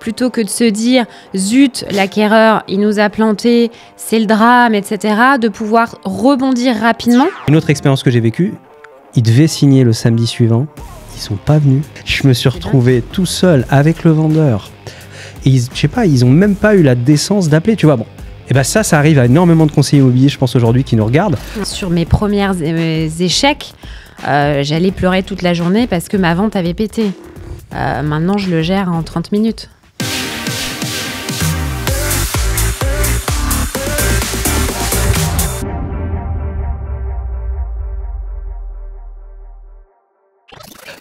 plutôt que de se dire « zut, l'acquéreur, il nous a planté, c'est le drame, etc. », de pouvoir rebondir rapidement. Une autre expérience que j'ai vécue, ils devaient signer le samedi suivant, ils sont pas venus. Je me suis retrouvé tout seul avec le vendeur. Et je sais pas, ils ont même pas eu la décence d'appeler, tu vois. Bon, et ben ça arrive à énormément de conseillers immobiliers, je pense aujourd'hui, qui nous regardent. Sur mes premiers échecs, j'allais pleurer toute la journée parce que ma vente avait pété. Maintenant, je le gère en 30 minutes.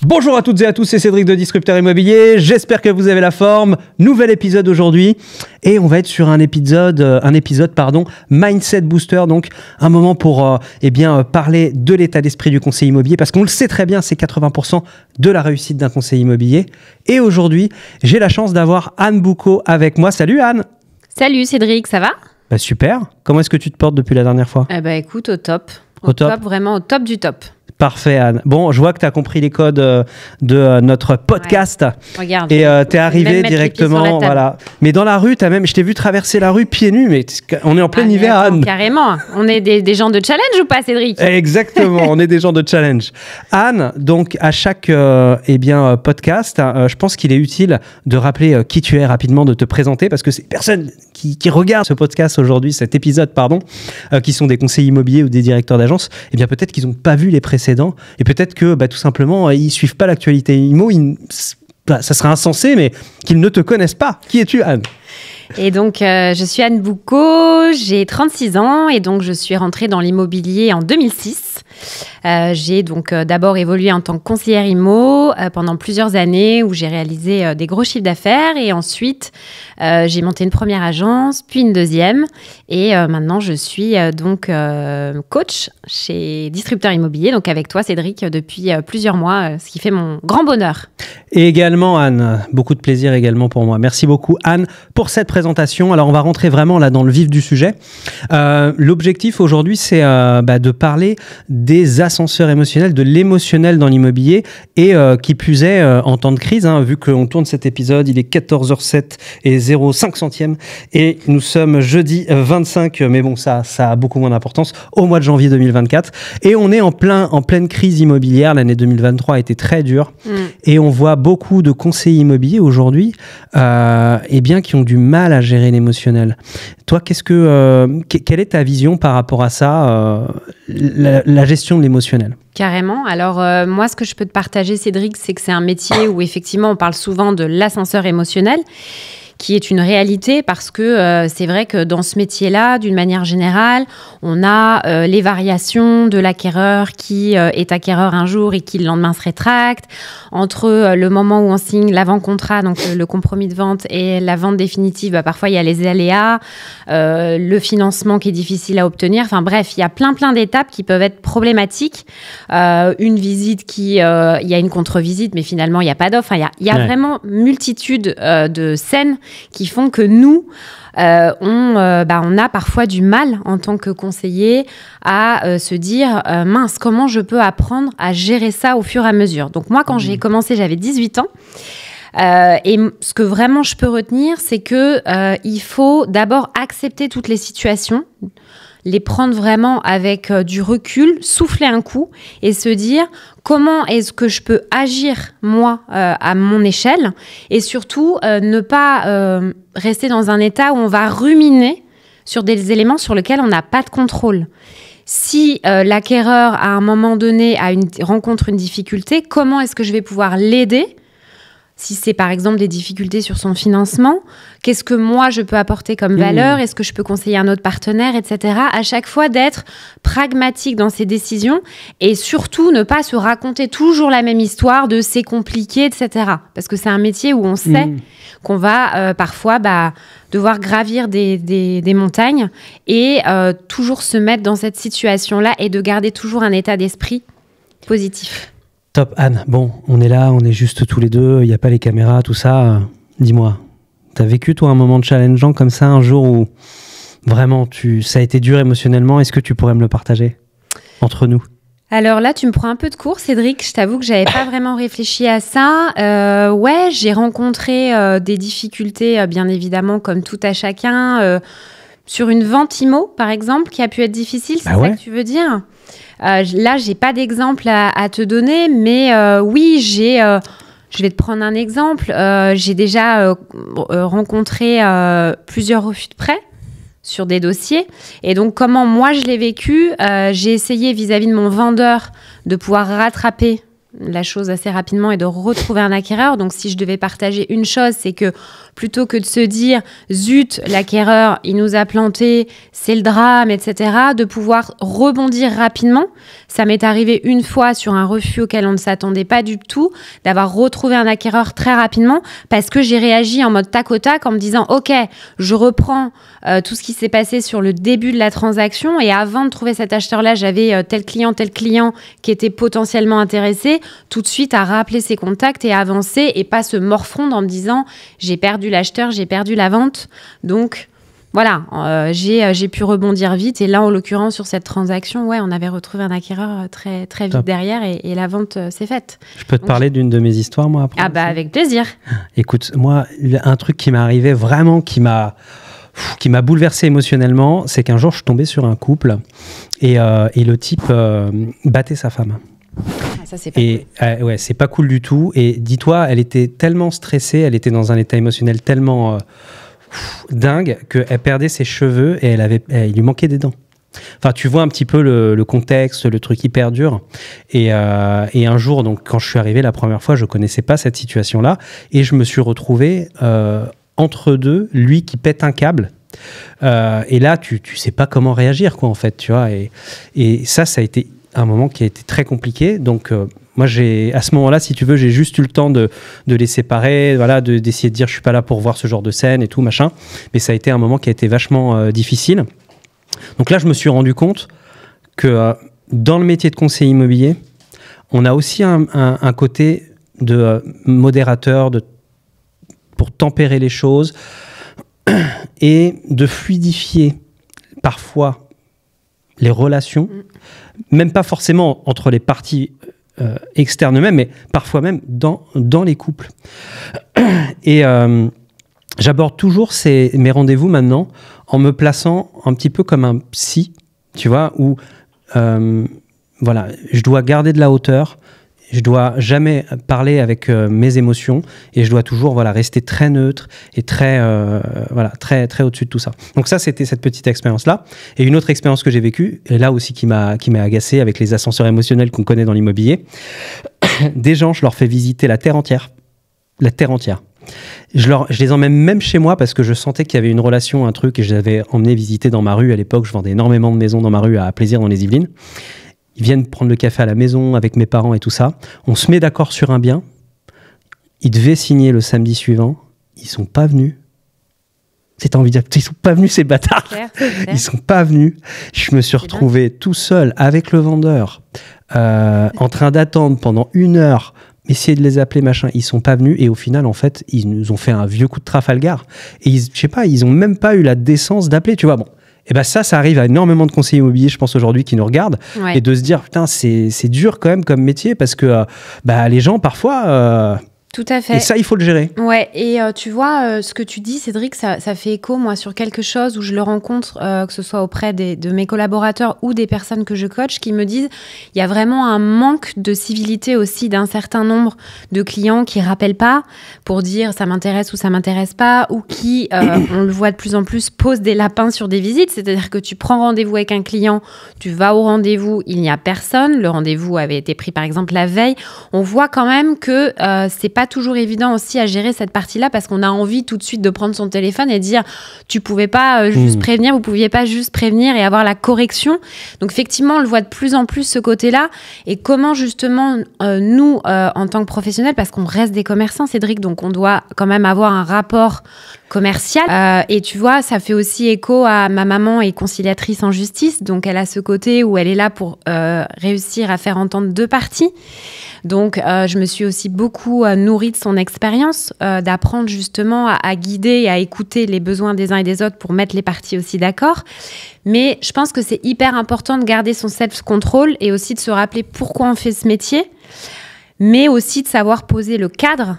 Bonjour à toutes et à tous, c'est Cédric de Disrupteur Immobilier. J'espère que vous avez la forme. Nouvel épisode aujourd'hui. Et on va être sur un épisode Mindset Booster. Donc, un moment pour parler de l'état d'esprit du conseiller immobilier. Parce qu'on le sait très bien, c'est 80% de la réussite d'un conseiller immobilier. Et aujourd'hui, j'ai la chance d'avoir Anne Boucaud avec moi. Salut Anne. Salut Cédric, ça va ? Bah super. Comment est-ce que tu te portes depuis la dernière fois ? Écoute, au top. Au top, vraiment au top du top. Parfait, Anne. Bon, je vois que tu as compris les codes de notre podcast. Ouais. Regarde. Et tu es arrivé directement. Voilà. Mais dans la rue, je t'ai vu traverser la rue pieds nus, mais on est en plein hiver, Anne. Carrément. On est des gens de challenge ou pas, Cédric ? Exactement, on est des gens de challenge. Anne, donc à chaque podcast, je pense qu'il est utile de rappeler qui tu es rapidement, de te présenter, parce que c'est personne qui regardent ce podcast aujourd'hui, cet épisode, qui sont des conseillers immobiliers ou des directeurs d'agence, eh bien peut-être qu'ils n'ont pas vu les précédents et peut-être que tout simplement ils suivent pas l'actualité immo, ça serait insensé, mais qu'ils ne te connaissent pas. Qui es-tu, Anne ? Et donc, je suis Anne Boucaud, j'ai 36 ans et donc je suis rentrée dans l'immobilier en 2006. J'ai donc d'abord évolué en tant que conseillère immo pendant plusieurs années où j'ai réalisé des gros chiffres d'affaires et ensuite j'ai monté une première agence, puis une deuxième et maintenant je suis donc coach chez Disrupteur Immobilier, donc avec toi Cédric depuis plusieurs mois, ce qui fait mon grand bonheur. Et également Anne, beaucoup de plaisir également pour moi. Merci beaucoup Anne pour cette présentation. Alors on va rentrer vraiment là dans le vif du sujet. L'objectif aujourd'hui c'est de parler des ascenseurs émotionnels, de l'émotionnel dans l'immobilier et qui plus est en temps de crise, vu qu'on tourne cet épisode, il est 14h07 et 0,5 centièmes et nous sommes jeudi 25, mais bon ça a beaucoup moins d'importance, au mois de janvier 2024 et on est en pleine crise immobilière. L'année 2023 a été très dure et on voit beaucoup de conseillers immobiliers aujourd'hui qui ont du mal à gérer l'émotionnel. Toi, quelle est ta vision par rapport à ça, la gestion de l'émotionnel ? Carrément. Alors, moi, ce que je peux te partager, Cédric, c'est que c'est un métier où, effectivement, on parle souvent de l'ascenseur émotionnel, qui est une réalité parce que c'est vrai que dans ce métier-là, d'une manière générale, on a les variations de l'acquéreur qui est acquéreur un jour et qui le lendemain se rétracte, entre le moment où on signe l'avant-contrat, donc le compromis de vente, et la vente définitive, parfois il y a les aléas, le financement qui est difficile à obtenir, enfin bref, il y a plein d'étapes qui peuvent être problématiques. Une visite il y a une contre-visite, mais finalement il n'y a pas d'offre, il y a vraiment multitude de scènes qui font que nous, on a parfois du mal en tant que conseiller à se dire mince, comment je peux apprendre à gérer ça au fur et à mesure. Donc moi, quand j'ai commencé, j'avais 18 ans. Et ce que vraiment je peux retenir, c'est que il faut d'abord accepter toutes les situations, les prendre vraiment avec du recul, souffler un coup et se dire comment est-ce que je peux agir moi à mon échelle et surtout ne pas rester dans un état où on va ruminer sur des éléments sur lesquels on n'a pas de contrôle. Si l'acquéreur à un moment donné rencontre une difficulté, comment est-ce que je vais pouvoir l'aider ? Si c'est par exemple des difficultés sur son financement, qu'est-ce que moi je peux apporter comme valeur ? Est-ce que je peux conseiller un autre partenaire, etc. À chaque fois d'être pragmatique dans ses décisions et surtout ne pas se raconter toujours la même histoire de c'est compliqué, etc. Parce que c'est un métier où on sait qu'on va parfois devoir gravir des montagnes et toujours se mettre dans cette situation-là et de garder toujours un état d'esprit positif. Top, Anne. Bon, on est là, on est juste tous les deux, il n'y a pas les caméras, tout ça. Dis-moi, t'as vécu toi un moment challengeant comme ça, un jour où vraiment ça a été dur émotionnellement? Est-ce que tu pourrais me le partager entre nous? Alors là, tu me prends un peu de cours, Cédric. Je t'avoue que j'avais pas vraiment réfléchi à ça. Ouais, j'ai rencontré des difficultés, bien évidemment, comme tout à chacun, sur une vente IMO, par exemple, qui a pu être difficile. C'est ça que tu veux dire ? Là, j'ai pas d'exemple à te donner, mais oui, je vais te prendre un exemple. J'ai déjà rencontré plusieurs refus de prêt sur des dossiers. Et donc, comment moi, je l'ai vécu, j'ai essayé vis-à-vis de mon vendeur de pouvoir rattraper la chose assez rapidement et de retrouver un acquéreur. Donc, si je devais partager une chose, c'est que plutôt que de se dire « zut, l'acquéreur, il nous a planté, c'est le drame, etc. », de pouvoir rebondir rapidement. Ça m'est arrivé une fois sur un refus auquel on ne s'attendait pas du tout, d'avoir retrouvé un acquéreur très rapidement parce que j'ai réagi en mode tac au tac en me disant « ok, je reprends tout ce qui s'est passé sur le début de la transaction et avant de trouver cet acheteur-là, j'avais tel client qui était potentiellement intéressé, tout de suite à rappeler ses contacts et à avancer et pas se morfondre en me disant « j'ai perdu l'acheteur, j'ai perdu la vente ». Donc, voilà, j'ai pu rebondir vite. Et là, en l'occurrence, sur cette transaction, ouais, on avait retrouvé un acquéreur très, très vite derrière et la vente s'est faite. Je peux te parler d'une de mes histoires, moi, après? Ah bah, avec plaisir. Écoute, moi, un truc qui m'est arrivé vraiment, qui m'a bouleversé émotionnellement, c'est qu'un jour, je suis tombé sur un couple et le type battait sa femme. Ah, ça, c'est pas cool. Ouais, c'est pas cool du tout. Et dis-toi, elle était tellement stressée, elle était dans un état émotionnel tellement dingue qu'elle perdait ses cheveux et il lui manquait des dents. Enfin, tu vois un petit peu le contexte, le truc hyper dur. Et un jour, donc, quand je suis arrivé la première fois, je connaissais pas cette situation-là et je me suis retrouvé entre deux, lui qui pète un câble. Et là, tu sais pas comment réagir, quoi, en fait, tu vois. Et ça a été un moment qui a été très compliqué. Donc, moi, à ce moment-là, si tu veux, j'ai juste eu le temps de les séparer, voilà, d'essayer de dire je suis pas là pour voir ce genre de scène et tout, machin. Mais ça a été un moment qui a été vachement difficile. Donc là, je me suis rendu compte que dans le métier de conseiller immobilier, on a aussi un côté de modérateur, pour tempérer les choses et de fluidifier parfois les relations, même pas forcément entre les parties externes eux-mêmes, mais parfois même dans les couples. Et j'aborde toujours mes rendez-vous maintenant en me plaçant un petit peu comme un psy, tu vois, où voilà, je dois garder de la hauteur, je dois jamais parler avec mes émotions et je dois toujours rester très neutre et très très au-dessus de tout ça. Donc ça, c'était cette petite expérience-là. Et une autre expérience que j'ai vécue, et là aussi qui m'a agacé avec les ascenseurs émotionnels qu'on connaît dans l'immobilier. Des gens, je leur fais visiter la terre entière. La terre entière. Je les emmène même chez moi parce que je sentais qu'il y avait une relation, un truc, et je les avais emmenés visiter dans ma rue. À l'époque, je vendais énormément de maisons dans ma rue à Plaisir dans les Yvelines. Ils viennent prendre le café à la maison avec mes parents et tout ça. On se met d'accord sur un bien. Ils devaient signer le samedi suivant. Ils sont pas venus. C'est envie de dire, ils sont pas venus, ces bâtards. C'est clair. Ils sont pas venus. Je me suis retrouvé tout seul avec le vendeur, en train d'attendre pendant 1 heure, essayer de les appeler, machin. Ils sont pas venus et au final, en fait, ils nous ont fait un vieux coup de Trafalgar. Et je sais pas, ils ont même pas eu la décence d'appeler, tu vois. Bon. Et ben ça arrive à énormément de conseillers immobiliers, je pense, aujourd'hui, qui nous regardent, et de se dire, putain, c'est dur quand même comme métier, parce que les gens, parfois... Tout à fait. Et ça, il faut le gérer. Ouais, et tu vois, ce que tu dis, Cédric, ça fait écho, moi, sur quelque chose où je le rencontre, que ce soit auprès de mes collaborateurs ou des personnes que je coach, qui me disent, il y a vraiment un manque de civilité aussi d'un certain nombre de clients qui rappellent pas pour dire ça m'intéresse ou ça m'intéresse pas, ou qui, on le voit de plus en plus, posent des lapins sur des visites, c'est-à-dire que tu prends rendez-vous avec un client, tu vas au rendez-vous, il n'y a personne, le rendez-vous avait été pris par exemple la veille, on voit quand même que c'est pas toujours évident aussi à gérer cette partie-là parce qu'on a envie tout de suite de prendre son téléphone et dire tu pouvais pas juste prévenir, vous pouviez pas juste prévenir et avoir la correction. Donc effectivement, on le voit de plus en plus ce côté-là et comment justement nous, en tant que professionnels, parce qu'on reste des commerçants, Cédric, donc on doit quand même avoir un rapport commercial. Et tu vois, ça fait aussi écho à ma maman est conciliatrice en justice, donc elle a ce côté où elle est là pour réussir à faire entendre deux parties. Donc, je me suis aussi beaucoup nourrie de son expérience, d'apprendre justement à guider et à écouter les besoins des uns et des autres pour mettre les parties aussi d'accord. Mais je pense que c'est hyper important de garder son self-control et aussi de se rappeler pourquoi on fait ce métier, mais aussi de savoir poser le cadre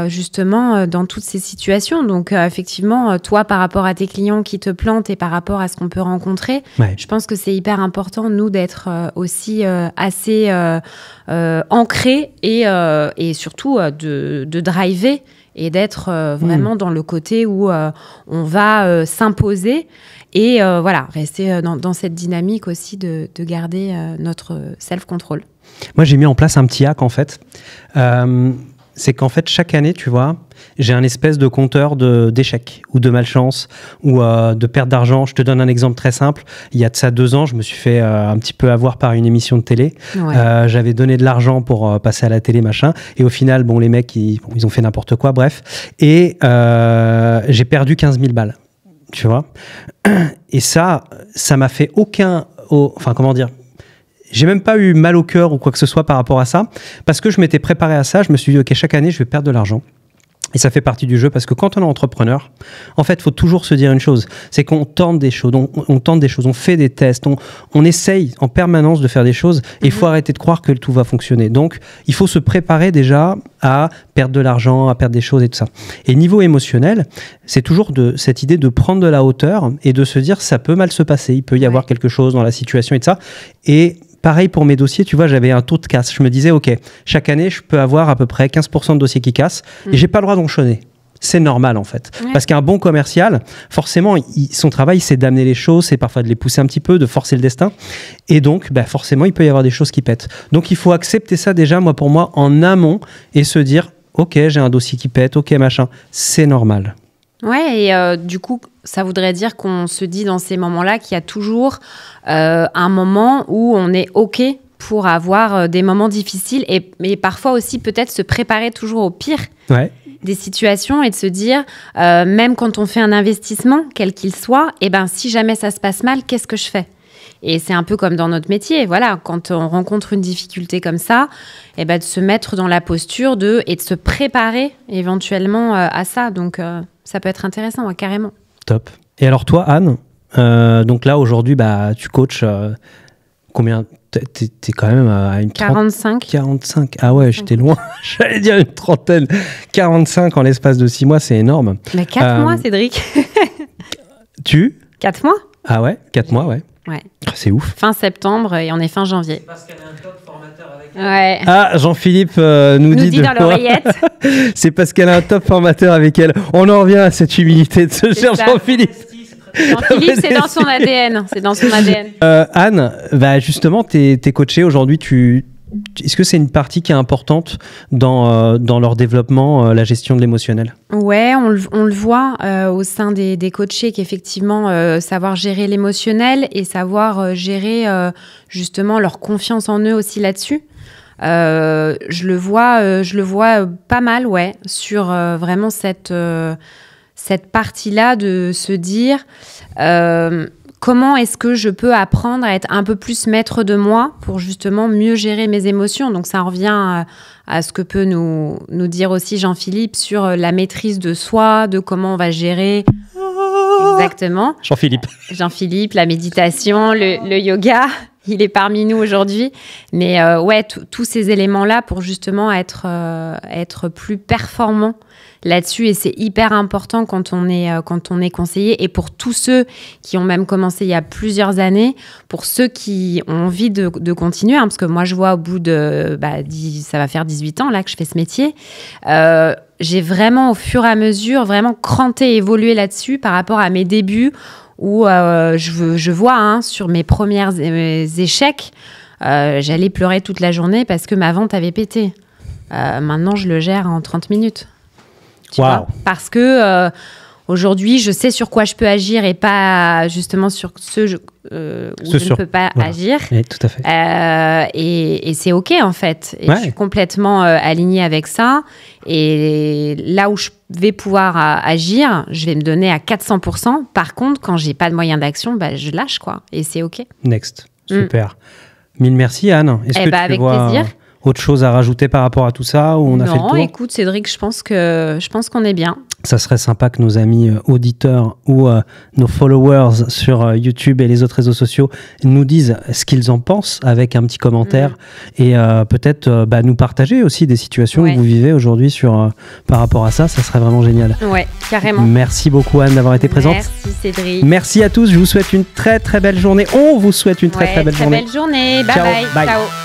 justement dans toutes ces situations. Donc effectivement, toi par rapport à tes clients qui te plantent et par rapport à ce qu'on peut rencontrer, je pense que c'est hyper important nous d'être aussi assez ancrés et surtout de driver et d'être vraiment dans le côté où on va s'imposer et voilà, rester dans cette dynamique aussi de garder notre self-control. Moi, j'ai mis en place un petit hack, en fait. C'est qu'en fait, chaque année, tu vois, j'ai un espèce de compteur d'échecs ou de malchance ou de perte d'argent. Je te donne un exemple très simple. Il y a de ça 2 ans, je me suis fait un petit peu avoir par une émission de télé. Ouais. J'avais donné de l'argent pour passer à la télé, machin. Et au final, bon, les mecs, ils ont fait n'importe quoi, bref. Et j'ai perdu 15 000 balles, tu vois. Et ça m'a fait aucun... Enfin, comment dire ? J'ai même pas eu mal au cœur ou quoi que ce soit par rapport à ça, parce que je m'étais préparé à ça. Je me suis dit, OK, chaque année, je vais perdre de l'argent. Et ça fait partie du jeu, parce que quand on est entrepreneur, en fait, il faut toujours se dire une chose, c'est qu'on tente des choses, on tente des choses, on fait des tests, on essaye en permanence de faire des choses, et il faut arrêter de croire que tout va fonctionner. Donc, il faut se préparer déjà à perdre de l'argent, à perdre des choses et tout ça. Et niveau émotionnel, c'est toujours cette idée de prendre de la hauteur et de se dire, ça peut mal se passer, il peut y avoir quelque chose dans la situation et tout ça. Et pareil pour mes dossiers, tu vois, j'avais un taux de casse. Je me disais, OK, chaque année, je peux avoir à peu près 15% de dossiers qui cassent et j'ai pas le droit d'enchaîner. C'est normal, en fait. Ouais. Parce qu'un bon commercial, forcément, son travail, c'est d'amener les choses, c'est parfois de les pousser un petit peu, de forcer le destin. Et donc, forcément, il peut y avoir des choses qui pètent. Donc, il faut accepter ça déjà, pour moi, en amont et se dire, OK, j'ai un dossier qui pète, OK, machin. C'est normal. Ouais, et du coup, ça voudrait dire qu'on se dit dans ces moments-là qu'il y a toujours un moment où on est OK pour avoir des moments difficiles mais parfois aussi peut-être se préparer toujours au pire des situations et de se dire, même quand on fait un investissement, quel qu'il soit, si jamais ça se passe mal, qu'est-ce que je fais ? Et c'est un peu comme dans notre métier, voilà, quand on rencontre une difficulté comme ça, de se mettre dans la posture et de se préparer éventuellement à ça. Donc, ça peut être intéressant, ouais, carrément. Top. Et alors toi, Anne, donc là, aujourd'hui, tu coaches combien ? T'es quand même à une 45. 45. Ah ouais, j'étais loin. J'allais dire une trentaine. 45 en l'espace de 6 mois, c'est énorme. Mais 4 mois, Cédric. 4 mois ? Ah ouais, 4 mois, ouais. Ouais. C'est ouf. Fin septembre et on est fin janvier. C'est parce qu'elle a un top formateur avec elle. Ouais. Ah, Jean-Philippe nous dit dans l'oreillette. C'est parce qu'elle a un top formateur avec elle. On en revient à cette humilité de ce cher Jean-Philippe. Jean-Philippe, c'est dans son ADN. C'est dans son ADN. Anne, justement, t'es coachée aujourd'hui. Est-ce que c'est une partie qui est importante dans leur développement, la gestion de l'émotionnel ? Ouais, on le voit au sein des coachés qu'effectivement, savoir gérer l'émotionnel et savoir gérer justement leur confiance en eux aussi là-dessus. Je le vois pas mal, ouais, sur vraiment cette partie-là de se dire comment est-ce que je peux apprendre à être un peu plus maître de moi pour justement mieux gérer mes émotions. Donc ça revient à ce que peut nous dire aussi Jean-Philippe sur la maîtrise de soi, de comment on va gérer exactement. Jean-Philippe, la méditation, le yoga. Il est parmi nous aujourd'hui. Mais ouais, tous ces éléments-là pour justement être plus performant là-dessus. Et c'est hyper important quand on est conseiller. Et pour tous ceux qui ont même commencé il y a plusieurs années, pour ceux qui ont envie de continuer, parce que moi, je vois au bout de... ça va faire 18 ans là que je fais ce métier. J'ai vraiment, au fur et à mesure, vraiment cranté et évolué là-dessus par rapport à mes débuts où je vois sur mes premiers échecs, j'allais pleurer toute la journée parce que ma vente avait pété. Maintenant, je le gère en 30 minutes. Tu vois ? Parce que aujourd'hui, je sais sur quoi je peux agir et pas justement sur où je ne peux pas agir. Oui, tout à fait. Et c'est OK, en fait. Et je suis complètement alignée avec ça. Et là où je vais pouvoir agir, je vais me donner à 400%. Par contre, quand j'ai pas de moyen d'action, je lâche, quoi. Et c'est OK. Next. Super. Mille merci, Anne. Avec plaisir. Autre chose à rajouter par rapport à tout ça ou on a fait le tour? Non, écoute Cédric, je pense qu'on est bien. Ça serait sympa que nos amis auditeurs ou nos followers sur YouTube et les autres réseaux sociaux nous disent ce qu'ils en pensent avec un petit commentaire et peut-être nous partager aussi des situations que vous vivez aujourd'hui par rapport à ça. Ça serait vraiment génial. Ouais, carrément. Merci beaucoup Anne d'avoir été présente. Merci Cédric. Merci à tous. Je vous souhaite une très très belle journée. On vous souhaite une très très belle journée. Belle journée. Bye Ciao. bye. Bye. Ciao.